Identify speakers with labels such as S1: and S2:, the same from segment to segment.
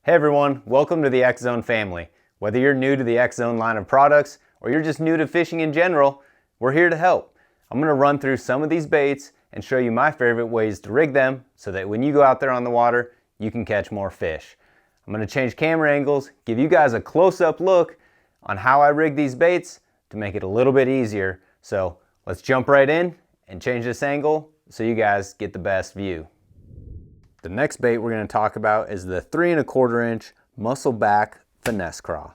S1: Hey everyone, welcome to the X Zone family. Whether you're new to the X Zone line of products or you're just new to fishing in general, we're here to help. I'm going to run through some of these baits and show you my favorite ways to rig them so that when you go out there on the water, you can catch more fish. I'm going to change camera angles, give you guys a close-up look on how I rig these baits to make it a little bit easier. So let's jump right in and change this angle so you guys get the best view. The next bait we're going to talk about is the 3 1/4 inch Muscle Back Finesse Craw.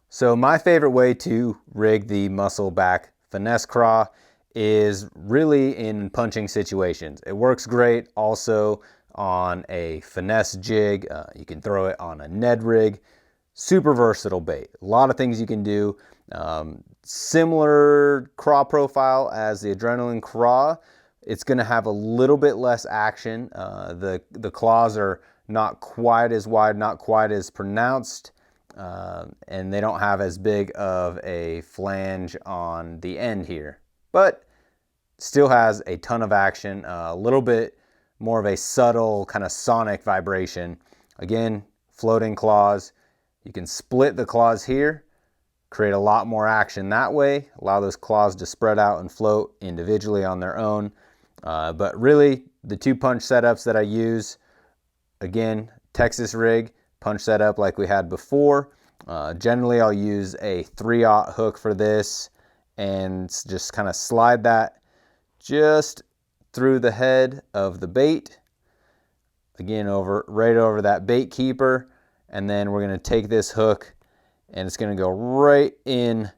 S1: So my favorite way to rig the Muscle Back Finesse Craw is really in punching situations. It works great also on a finesse jig. You can throw it on a Ned rig. Super versatile bait. A lot of things you can do. Similar craw profile as the Adrenaline Craw. It's going to have a little bit less action. The claws are not quite as wide, not quite as pronounced, and they don't have as big of a flange on the end here. But still has a ton of action, a little bit more of a subtle kind of sonic vibration. Again, floating claws. You can split the claws here, create a lot more action that way, allow those claws to spread out and float individually on their own. But really, the 2 punch setups that I use, again, Texas rig, punch setup like we had before. Generally, I'll use a 3/0 hook for this and just kind of slide that just through the head of the bait. Again, right over that bait keeper. And then we're going to take this hook and it's going to go right in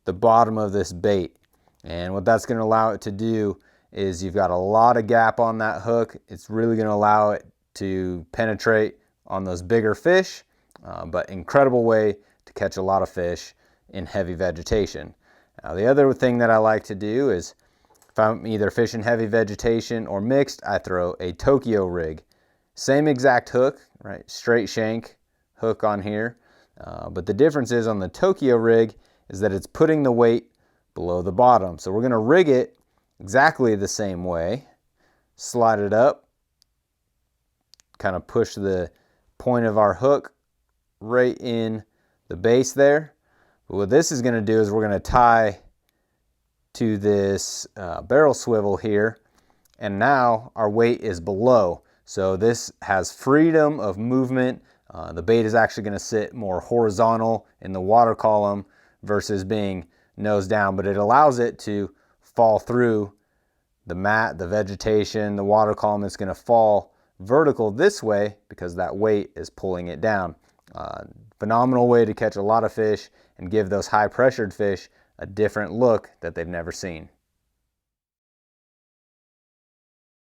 S1: the bottom of this bait. And what that's going to allow it to do is you've got a lot of gap on that hook. It's really going to allow it to penetrate on those bigger fish, but incredible way to catch a lot of fish in heavy vegetation. Now, the other thing that I like to do is if I'm either fishing heavy vegetation or mixed, I throw a Tokyo rig. Same exact hook, right? Straight shank hook on here. But the difference is on the Tokyo rig is that it's putting the weight below the bottom. So we're going to rig it exactly the same way. Slide it up, kind of push the point of our hook right in the base there. But what this is going to do is we're going to tie to this barrel swivel here, and now our weight is below. So this has freedom of movement. The bait is actually going to sit more horizontal in the water column versus being nose down, but it allows it to fall through the mat, the vegetation, the water column. Is going to fall vertical this way because that weight is pulling it down. Phenomenal way to catch a lot of fish and give those high pressured fish a different look that they've never seen.